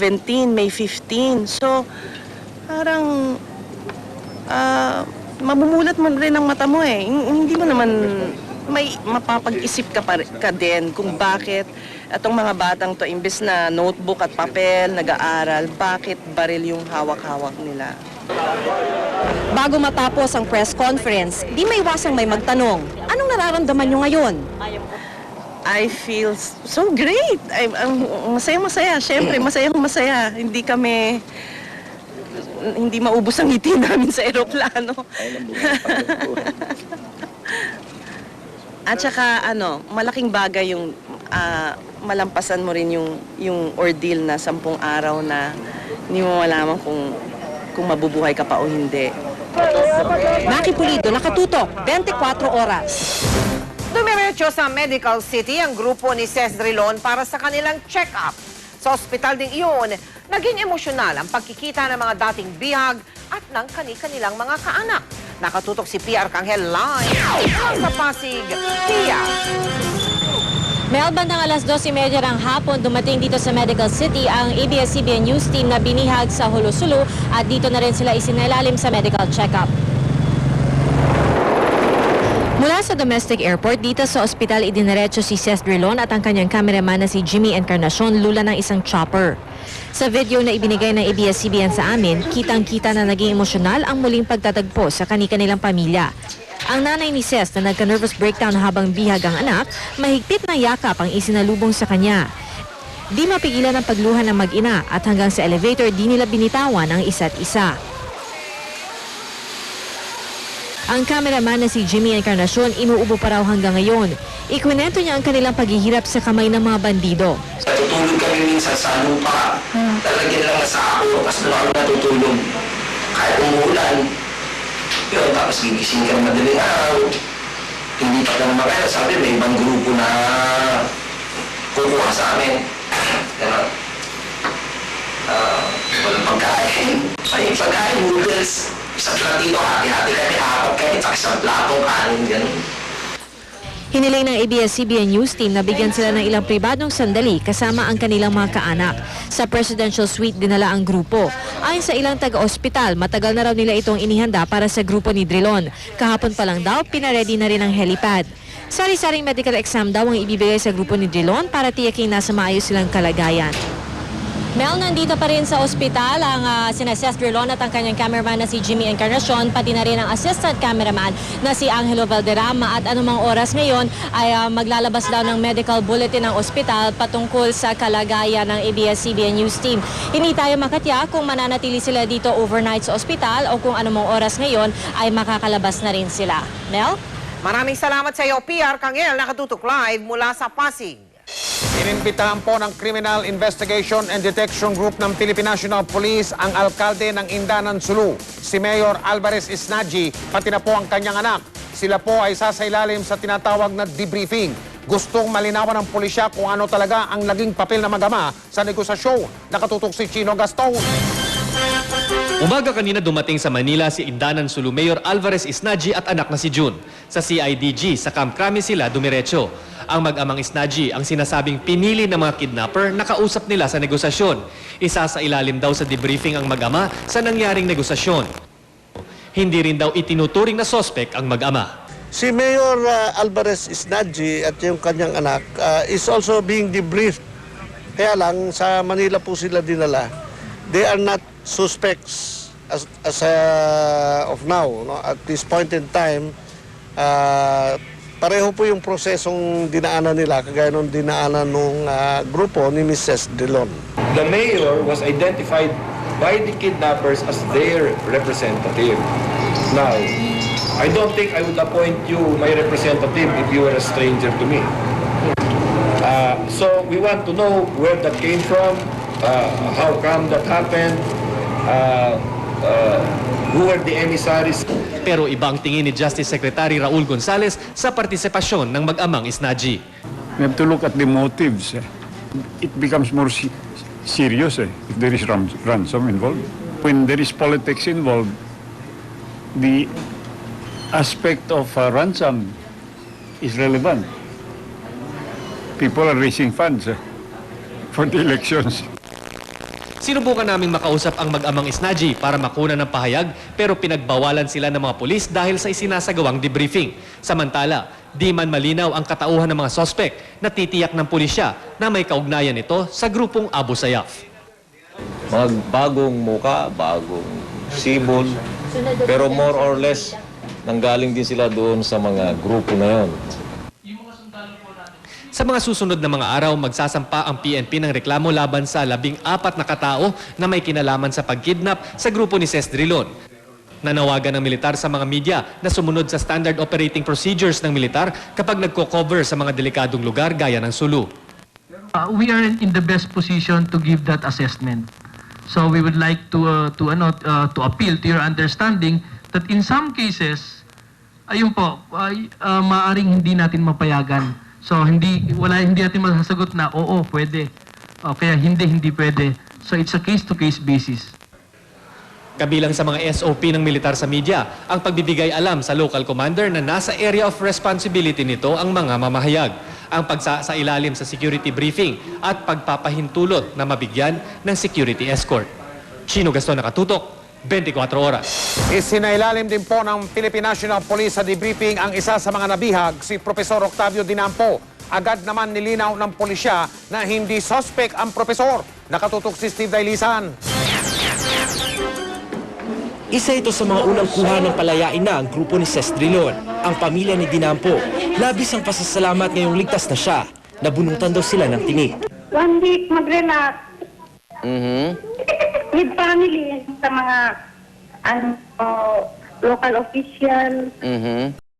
17, May 15. So, parang mamumulat mo rin ang mata mo eh. Hindi mo naman may mapapag-isip ka din kung bakit itong mga batang to, imbes na notebook at papel, nag-aaral, bakit baril yung hawak-hawak nila. Bago matapos ang press conference, di may iwasang may magtanong, anong nararamdaman nyo ngayon? I feel so great. I'm masaya-masaya. Siyempre, masaya. Hindi maubos ang ngiti namin sa eroplano. At saka, malaking bagay yung malampasan mo rin yung ordeal na 10 araw na hindi mo malaman kung mabubuhay ka pa o hindi. Maki Pulido, nakatutok, 24 oras. Dumiretso sa Medical City ang grupo ni Ces Drilon para sa kanilang check-up. Sa ospital ding iyon, naging emosyonal ang pagkikita ng mga dating bihag at ng kanilang mga kaanak. Nakatutok si Pia Arcangel live sa Pasig. Pia! Mel, bandang alas 12:30 ng hapon, dumating dito sa Medical City ang ABS-CBN News team na binihag sa Hulo-Sulu at dito na rin sila isinailalim sa medical check-up. Mula sa domestic airport, dito sa ospital idiniretso si Ces Drilon at ang kanyang cameraman na si Jimmy Encarnacion lula ng isang chopper. Sa video na ibinigay ng ABS-CBN sa amin, kitang-kita na naging emosyonal ang muling pagtatagpo sa kanilang pamilya. Ang nanay ni Ces na nagka-nervous breakdown habang bihag ang anak, mahigpit na yakap ang isinalubong sa kanya. Di mapigilan ang pagluha ng mag-ina at hanggang sa elevator di nila binitawan ang isa't isa. Ang cameraman na si Jimmy Encarnacion inuubo pa raw hanggang ngayon. Ikwento niya ang kanilang paghihirap sa kamay ng mga bandido. Natutulog kami minsan sa lupa. Talagyan lang sa ako, tapos doon ako natutulog. Kahit umuulan. Yun, tapos gigising ka madaling araw. Hindi pa ka naman kaya. Sabi, may ibang grupo na kukuha sa amin. Gano'n. Walang pagkain. Ay, pagkain, noodles. Isang platito, hati-hati kami, apat kami, at isang platong kanin, gano'n. Hiniling ng ABS-CBN News team na bigyan sila ng ilang pribadong sandali kasama ang kanilang mga kaanak. Sa presidential suite dinala ang grupo. Ayon sa ilang taga-ospital, matagal na raw nila itong inihanda para sa grupo ni Drilon. Kahapon pa lang daw, pinaredy na rin ang helipad. Sari-saring medical exam daw ang ibibigay sa grupo ni Drilon para tiyaking nasa maayos silang kalagayan. Mel, nandito pa rin sa ospital ang sina Ces Drilon at ang kanyang cameraman na si Jimmy Encarnacion, pati na rin ang assistant cameraman na si Angelo Valderrama, at anumang oras ngayon ay maglalabas daw ng medical bulletin ng ospital patungkol sa kalagayan ng ABS-CBN News team. Hindi tayo makatiyak kung mananatili sila dito overnight sa ospital o kung anumang oras ngayon ay makakalabas na rin sila. Mel? Maraming salamat sa iyo, Pia Arcangel, nakatutok live mula sa Pasig. Inimbitahan po ng Criminal Investigation and Detection Group ng Philippine National Police ang alkalde ng Indanan, Sulu, si Mayor Alvarez Isnaji, pati na po ang kanyang anak. Sila po ay sasailalim sa tinatawag na debriefing. Gustong malinawan ng pulisya kung ano talaga ang naging papel na mag-ama sa negosasyon. Nakatutok si Chino Gaston. Umaga kanina dumating sa Manila si Indanan Sulu Mayor Alvarez Isnaji at anak na si June. Sa CIDG, sa Camp Crame sila dumiretso. Ang mag-amang Isnaji ang sinasabing pinili ng mga kidnapper na kausap nila sa negosasyon. Isa sa ilalim daw sa debriefing ang mag-ama sa nangyaring negosasyon. Hindi rin daw itinuturing na sospek ang mag-ama. Si Mayor Alvarez Isnaji at yung kanyang anak is also being debriefed. Kaya lang sa Manila po sila dinala. They are not suspects as of now. No? At this point in time, pareho po yung prosesong dinaanan nila, kagaya nung dinaanan nung grupo ni Mrs. Drilon. The mayor was identified by the kidnappers as their representative. Now, I don't think I would appoint you my representative if you were a stranger to me. So we want to know where that came from, how come that happened, who were the emissaries. Pero iba ang tingin ni Justice Secretary Raul Gonzales sa partisipasyon ng mag-amang Isnaji. We have to look at the motives. It becomes more serious if there is ransom involved. When there is politics involved, the aspect of ransom is relevant. People are raising funds for the elections. Sinubukan naming makausap ang mag-amang Isnaji para makuna ng pahayag pero pinagbawalan sila ng mga pulis dahil sa isinasagawang debriefing. Samantala, di man malinaw ang katauhan ng mga sospek na titiyak ng pulisya na may kaugnayan ito sa grupong Abu Sayyaf. Mga bagong muka, bagong sibol, pero more or less nanggaling din sila doon sa mga grupo na yon. Sa mga susunod na mga araw, magsasampa ang PNP ng reklamo laban sa 14 na katao na may kinalaman sa pagkidnap sa grupo ni Ces Drilon. Nanawagan ng militar sa mga media na sumunod sa standard operating procedures ng militar kapag nagko-cover sa mga delikadong lugar gaya ng Sulu. We are in the best position to give that assessment. So we would like to appeal to your understanding that in some cases, ayun po, maaring hindi natin mapayagan. So hindi natin masasagot na oo, pwede. O kaya hindi pwede. So it's a case-to-case basis. Kabilang sa mga SOP ng militar sa media, ang pagbibigay alam sa local commander na nasa area of responsibility nito ang mga mamahayag, ang pagsailalim sa security briefing at pagpapahintulot na mabigyan ng security escort. Chino Gaston, Nakatutok, 24 oras. Isinailalim din po ng Philippine National Police sa debriefing ang isa sa mga nabihag, si Profesor Octavio Dinampo. Agad naman nilinaw ng pulisya na hindi suspect ang profesor. Nakatutok si Steve Dailisan. Isa ito sa mga unang kuha ng palayain na ang grupo ni Ces Drilon. Ang pamilya ni Dinampo, labis ang pasasalamat ngayong ligtas na siya. Nabunutan daw sila ng tinik. 1 week mag-relax. With family, sa mga local official.